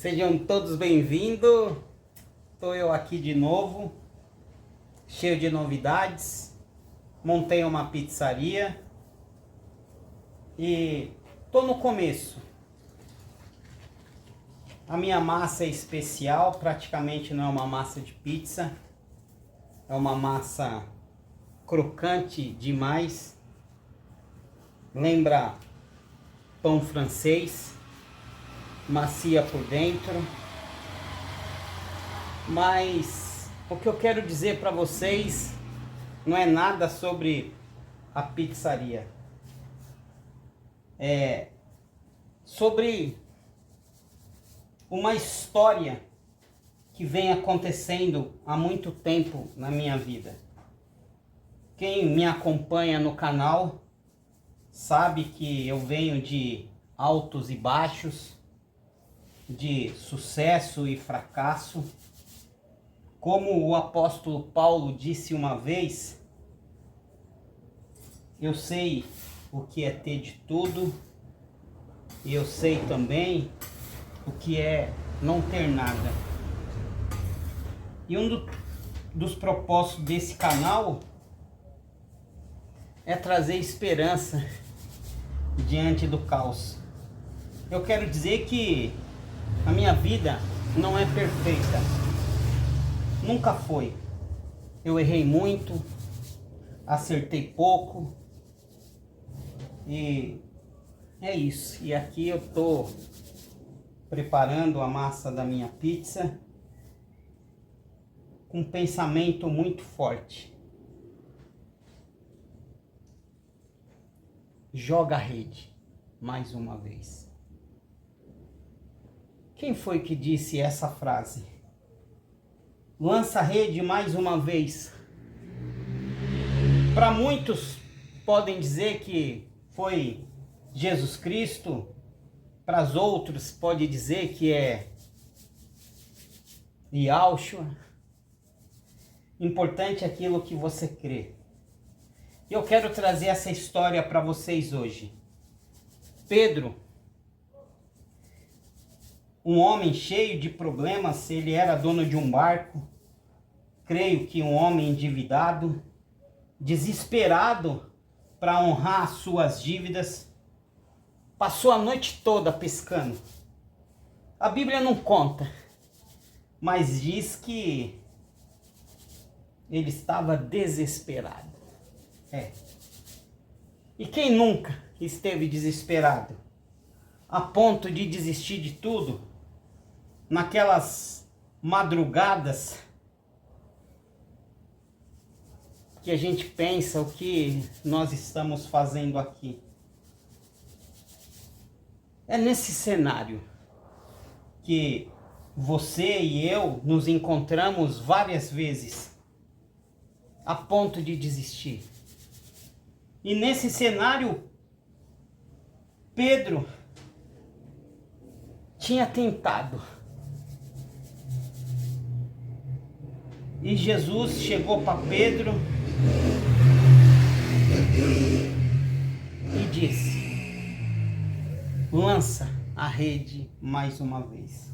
Sejam todos bem-vindos. Estou eu aqui de novo, cheio de novidades. Montei uma pizzaria e estou no começo. A minha massa é especial, praticamente não é uma massa de pizza. É uma massa crocante demais. Lembra pão francês, macia por dentro. Mas o que eu quero dizer para vocês não é nada sobre a pizzaria. É sobre uma história que vem acontecendo há muito tempo na minha vida. Quem me acompanha no canal sabe que eu venho de altos e baixos, de sucesso e fracasso. Como o apóstolo Paulo disse uma vez, eu sei o que é ter de tudo e eu sei também o que é não ter nada. E um dos propósitos desse canal é trazer esperança diante do caos. Eu quero dizer que a minha vida não é perfeita. Nunca foi. Eu errei muito, acertei pouco. E é isso. E aqui eu tô preparando a massa da minha pizza com um pensamento muito forte. Joga a rede mais uma vez. Quem foi que disse essa frase? Lança a rede mais uma vez. Para muitos podem dizer que foi Jesus Cristo. Para os outros pode dizer que é Yahshua. Importante é aquilo que você crê. Eu quero trazer essa história para vocês hoje. Pedro, um homem cheio de problemas, ele era dono de um barco. Creio que um homem endividado, desesperado para honrar suas dívidas, passou a noite toda pescando. A Bíblia não conta, mas diz que ele estava desesperado. E quem nunca esteve desesperado, a ponto de desistir de tudo, naquelas madrugadas que a gente pensa o que nós estamos fazendo aqui? É nesse cenário que você e eu nos encontramos várias vezes, a ponto de desistir. E nesse cenário, Pedro tinha tentado. E Jesus chegou para Pedro e disse: lança a rede mais uma vez.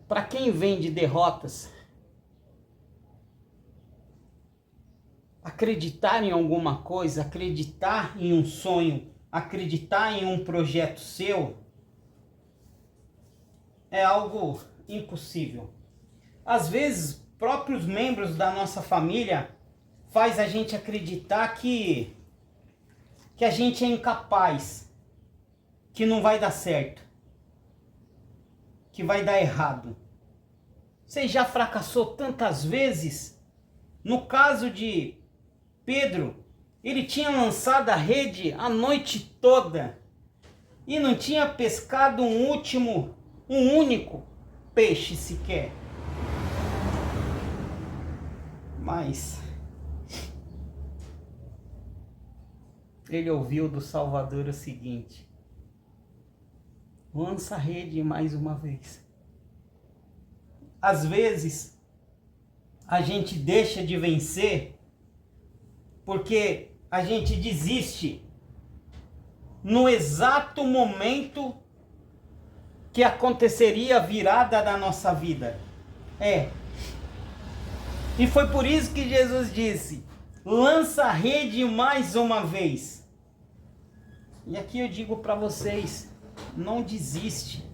Para quem vem de derrotas, acreditar em alguma coisa, acreditar em um sonho, acreditar em um projeto seu, é algo impossível. Às vezes, próprios membros da nossa família faz a gente acreditar que a gente é incapaz, que não vai dar certo, que vai dar errado. Você já fracassou tantas vezes? No caso de Pedro, ele tinha lançado a rede a noite toda e não tinha pescado um único peixe sequer. Mas ele ouviu do Salvador o seguinte: lança a rede mais uma vez. Às vezes a gente deixa de vencer porque a gente desiste no exato momento que aconteceria a virada da nossa vida. E foi por isso que Jesus disse: lança a rede mais uma vez. E aqui eu digo para vocês, não desiste.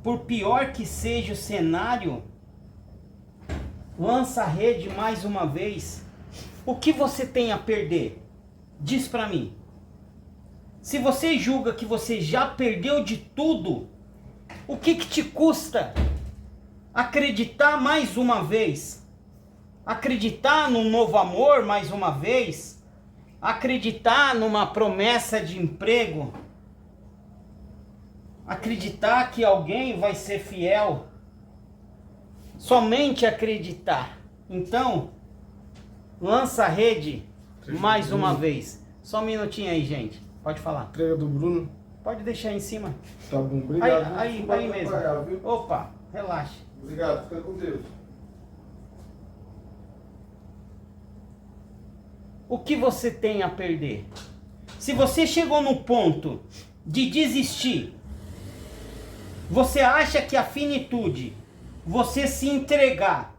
Por pior que seja o cenário, lança a rede mais uma vez. O que você tem a perder? Diz para mim. Se você julga que você já perdeu de tudo, o que te custa acreditar mais uma vez? Acreditar num novo amor mais uma vez? Acreditar numa promessa de emprego? Acreditar que alguém vai ser fiel? Somente acreditar. Então, lança a rede mais uma vez. Só um minutinho aí, gente. Pode falar. Entrega do Bruno. Pode deixar em cima. Tá bom, obrigado. Aí mesmo. Pagar, viu? Opa, relaxa. Obrigado, fica com Deus. O que você tem a perder? Se você chegou no ponto de desistir, você acha que a finitude, você se entregar,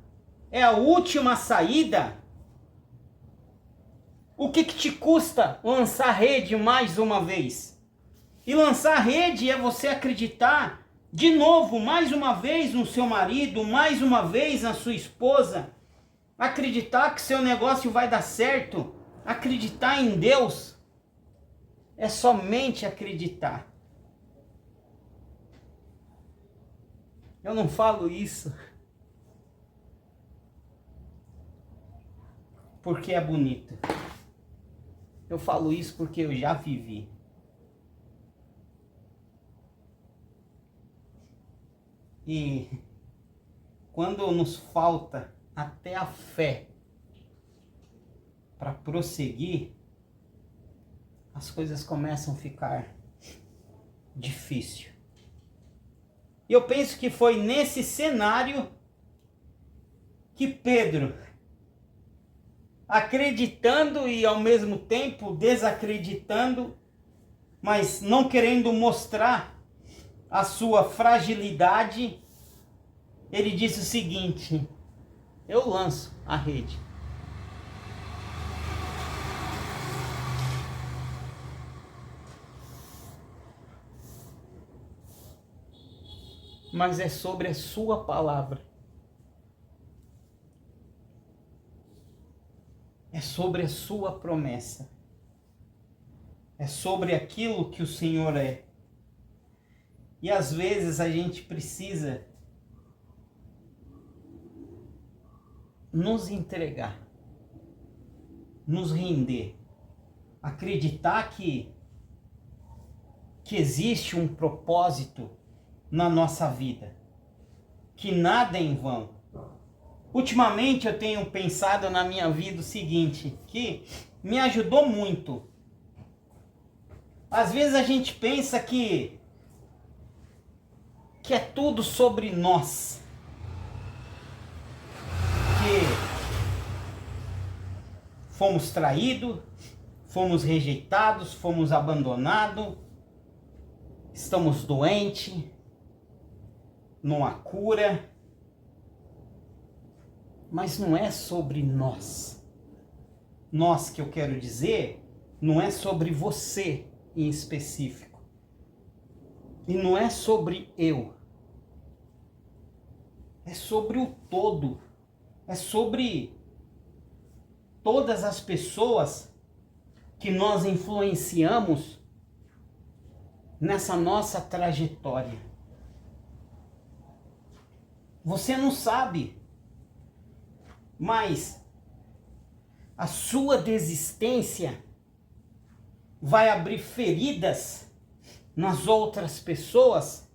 é a última saída? O que te custa lançar rede mais uma vez? E lançar rede é você acreditar de novo, mais uma vez no seu marido, mais uma vez na sua esposa. Acreditar que seu negócio vai dar certo. Acreditar em Deus. É somente acreditar. Eu não falo isso porque é bonito. Eu falo isso porque eu já vivi. E quando nos falta até a fé para prosseguir, as coisas começam a ficar difíceis. E eu penso que foi nesse cenário que Pedro, acreditando e ao mesmo tempo desacreditando, mas não querendo mostrar a sua fragilidade, ele disse o seguinte: eu lanço a rede. Mas é sobre a sua palavra. É sobre a sua promessa. É sobre aquilo que o Senhor é. E às vezes a gente precisa nos entregar, nos render, acreditar que existe um propósito na nossa vida, que nada é em vão. Ultimamente eu tenho pensado na minha vida o seguinte, que me ajudou muito. Às vezes a gente pensa que é tudo sobre nós. Que fomos traídos, fomos rejeitados, fomos abandonados, estamos doentes, não há cura. Mas não é sobre nós. Nós, que eu quero dizer, não é sobre você em específico. E não é sobre eu. É sobre o todo. É sobre todas as pessoas que nós influenciamos nessa nossa trajetória. Você não sabe, mas a sua desistência vai abrir feridas nas outras pessoas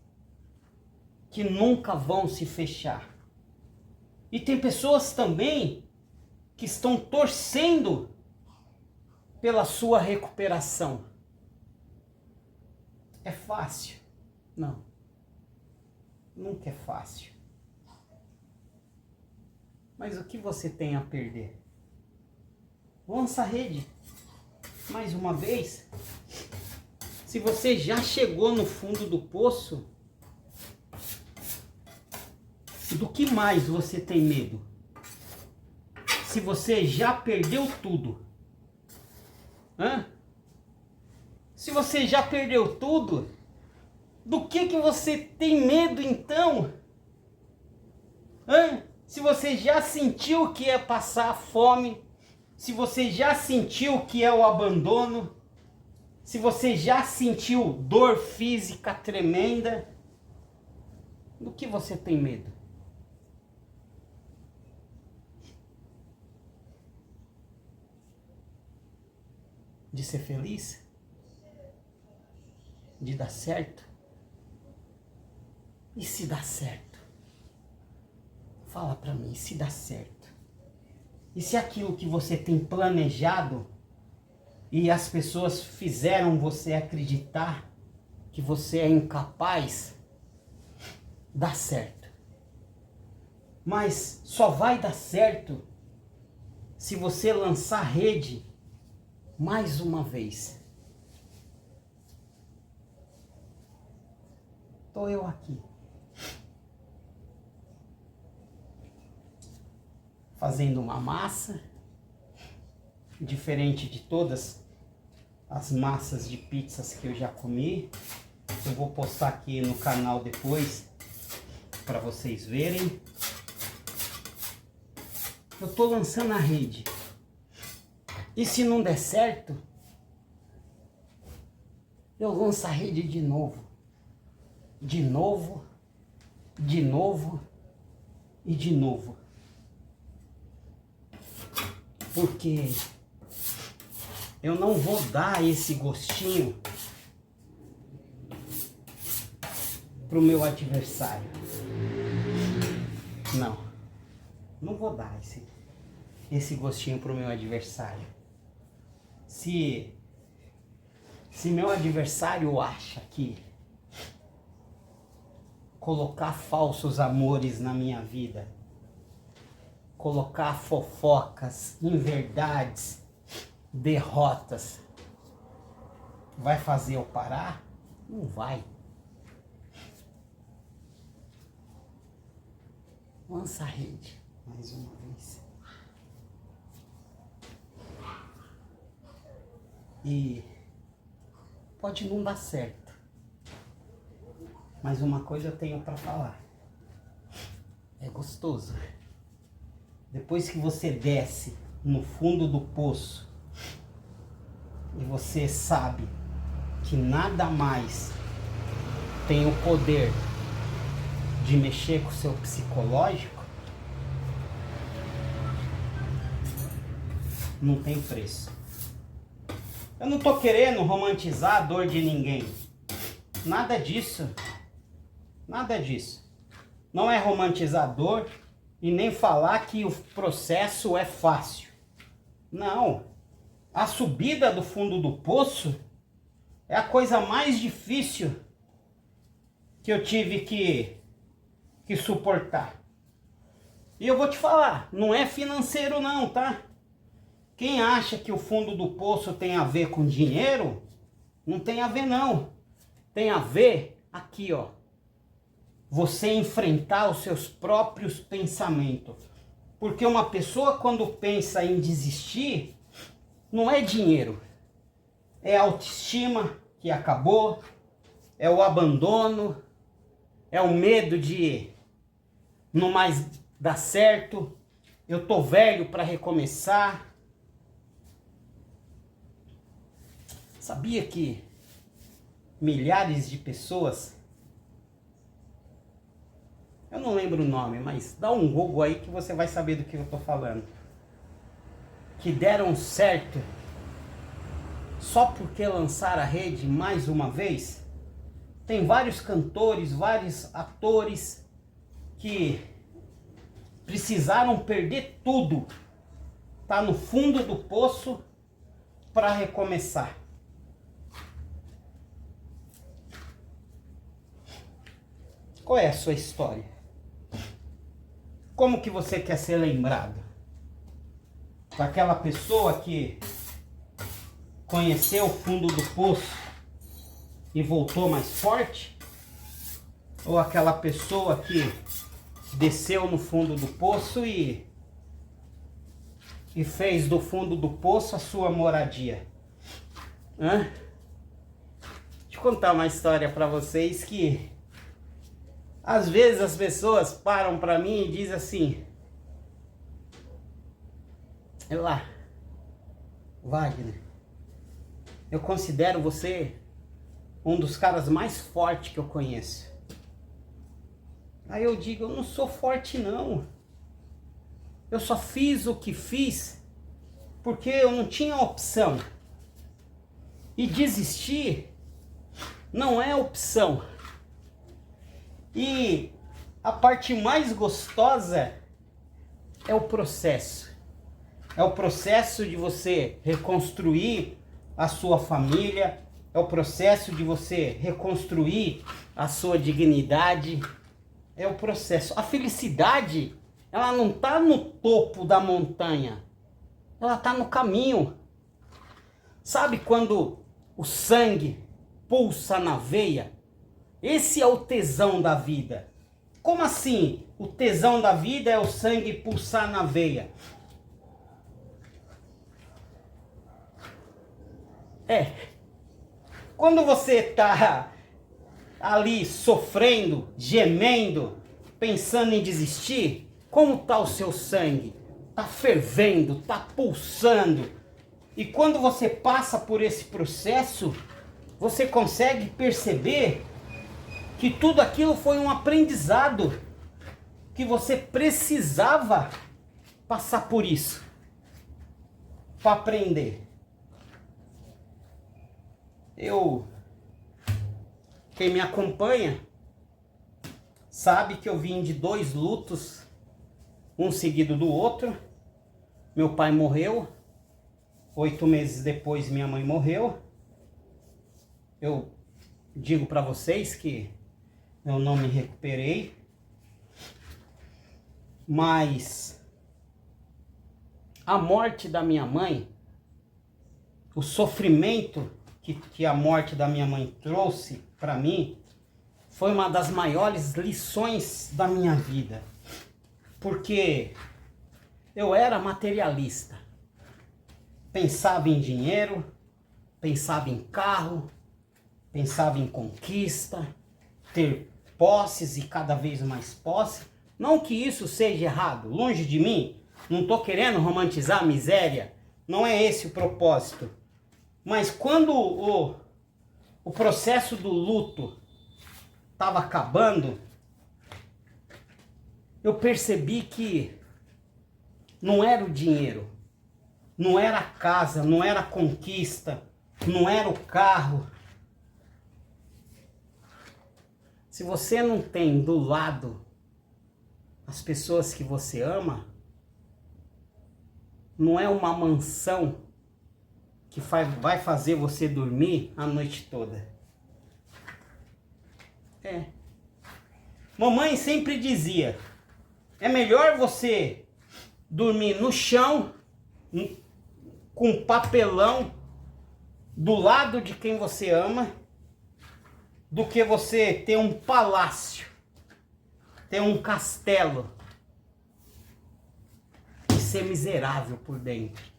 que nunca vão se fechar. E tem pessoas também que estão torcendo pela sua recuperação. É fácil? Não. Nunca é fácil. Mas o que você tem a perder? Lança a rede mais uma vez. Se você já chegou no fundo do poço, do que mais você tem medo? Se você já perdeu tudo, se você já perdeu tudo, do que você tem medo então? Se você já sentiu o que é passar fome, se você já sentiu o que é o abandono, se você já sentiu dor física tremenda, do que você tem medo? De ser feliz? De dar certo? E se dá certo? Fala pra mim, e se dá certo? E se aquilo que você tem planejado e as pessoas fizeram você acreditar que você é incapaz, dá certo? Mas só vai dar certo se você lançar rede mais uma vez. Tô eu aqui, fazendo uma massa, diferente de todas as massas de pizzas que eu já comi. Eu vou postar aqui no canal depois, para vocês verem. Eu tô lançando a rede. E se não der certo, eu lanço a rede de novo. De novo, de novo e de novo. Porque eu não vou dar esse gostinho pro meu adversário. Não vou dar esse gostinho pro meu adversário. Se meu adversário acha que colocar falsos amores na minha vida, colocar fofocas, inverdades, derrotas, vai fazer eu parar? Não vai. Lança a rede mais uma vez. E pode não dar certo, mas uma coisa eu tenho para falar. É gostoso. Depois que você desce no fundo do poço e você sabe que nada mais tem o poder de mexer com o seu psicológico, não tem preço. Eu não tô querendo romantizar a dor de ninguém. Nada disso. Nada disso. Não é romantizar a dor e nem falar que o processo é fácil. Não. A subida do fundo do poço é a coisa mais difícil que eu tive que suportar. E eu vou te falar, não é financeiro não, tá? Quem acha que o fundo do poço tem a ver com dinheiro, não tem a ver não. Tem a ver aqui, ó. Você enfrentar os seus próprios pensamentos. Porque uma pessoa quando pensa em desistir, não é dinheiro. É a autoestima que acabou, é o abandono, é o medo de não mais dar certo, eu tô velho para recomeçar. Sabia que milhares de pessoas, eu não lembro o nome, mas dá um Google aí que você vai saber do que eu tô falando, que deram certo só porque lançaram a rede mais uma vez? Tem vários cantores, vários atores que precisaram perder tudo, tá no fundo do poço para recomeçar. Qual é a sua história? Como que você quer ser lembrado? Daquela pessoa que conheceu o fundo do poço e voltou mais forte? Ou aquela pessoa que desceu no fundo do poço e fez do fundo do poço a sua moradia? Hã? Deixa eu contar uma história para vocês que às vezes as pessoas param para mim e dizem assim: lá, Wagner, eu considero você um dos caras mais fortes que eu conheço. Aí eu digo, eu não sou forte não. Eu só fiz o que fiz porque eu não tinha opção. E desistir não é opção. E a parte mais gostosa é o processo. É o processo de você reconstruir a sua família. É o processo de você reconstruir a sua dignidade. É o processo. A felicidade, ela não está no topo da montanha. Ela está no caminho. Sabe quando o sangue pulsa na veia? Esse é o tesão da vida. Como assim? O tesão da vida é o sangue pulsar na veia. Quando você está ali sofrendo, gemendo, pensando em desistir, como está o seu sangue? Está fervendo, está pulsando. E quando você passa por esse processo, você consegue perceber que tudo aquilo foi um aprendizado, que você precisava passar por isso para aprender. Quem me acompanha sabe que eu vim de 2 lutos, um seguido do outro. Meu pai morreu, 8 meses depois minha mãe morreu. Eu digo para vocês que eu não me recuperei, mas a morte da minha mãe, o sofrimento que a morte da minha mãe trouxe para mim, foi uma das maiores lições da minha vida. Porque eu era materialista. Pensava em dinheiro, pensava em carro, pensava em conquista, ter posses e cada vez mais posse. Não que isso seja errado, longe de mim. Não estou querendo romantizar a miséria. Não é esse o propósito. Mas quando o processo do luto estava acabando, eu percebi que não era o dinheiro, não era a casa, não era a conquista, não era o carro. Se você não tem do lado as pessoas que você ama, não é uma mansão que vai fazer você dormir a noite toda. Mamãe sempre dizia, é melhor você dormir no chão, com papelão, do lado de quem você ama, do que você ter um palácio, ter um castelo e ser miserável por dentro.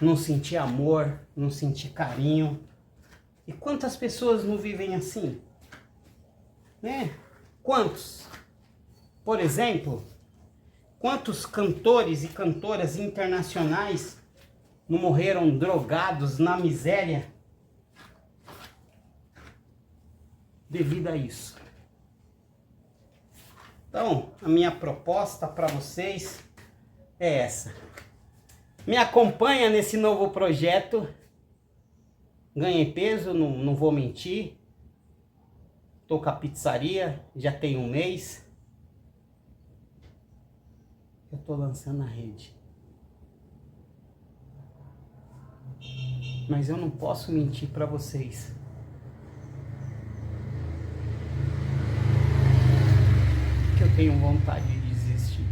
Não sentir amor, não sentir carinho. E quantas pessoas não vivem assim? Né? Quantos? Por exemplo, quantos cantores e cantoras internacionais não morreram drogados na miséria devido a isso? Então, a minha proposta para vocês é essa. Me acompanha nesse novo projeto. Ganhei peso, não vou mentir. Tô com a pizzaria, já tem 1 mês. Eu tô lançando a rede. Mas eu não posso mentir para vocês. Que eu tenho vontade de desistir.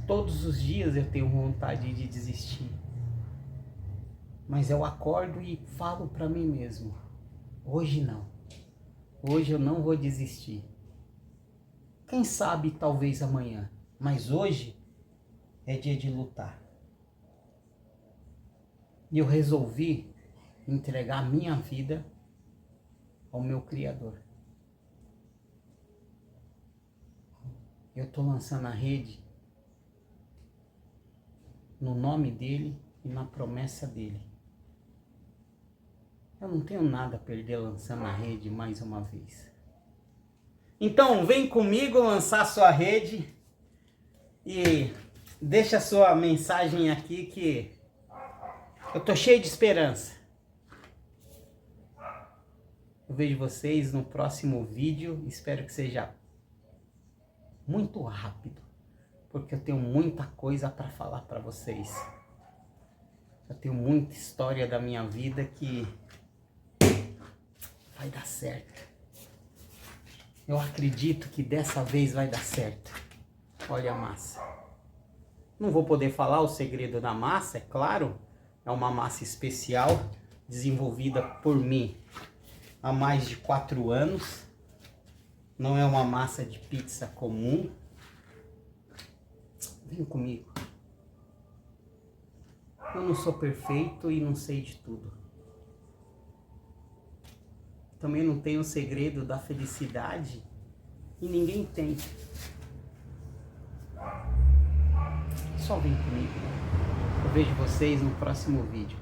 Todos os dias eu tenho vontade de desistir. Mas eu acordo e falo para mim mesmo, hoje não. Hoje eu não vou desistir. Quem sabe talvez amanhã, mas hoje é dia de lutar. E eu resolvi entregar a minha vida ao meu Criador. Eu estou lançando a rede no nome dele e na promessa dele. Eu não tenho nada a perder lançando a rede mais uma vez. Então vem comigo lançar sua rede e deixa sua mensagem aqui que eu tô cheio de esperança. Eu vejo vocês no próximo vídeo, espero que seja muito rápido, porque eu tenho muita coisa para falar para vocês. Eu tenho muita história da minha vida que vai dar certo. Eu acredito que dessa vez vai dar certo. Olha a massa. Não vou poder falar o segredo da massa, é claro. É uma massa especial, desenvolvida por mim há mais de 4 anos. Não é uma massa de pizza comum. Vem comigo. Eu não sou perfeito e não sei de tudo. Também não tenho o segredo da felicidade e ninguém tem. Só vem comigo. Eu vejo vocês no próximo vídeo.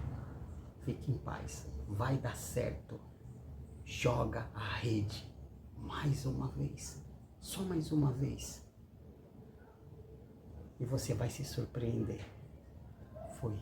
Fique em paz. Vai dar certo. Joga a rede. Mais uma vez. Só mais uma vez. E você vai se surpreender. Fui.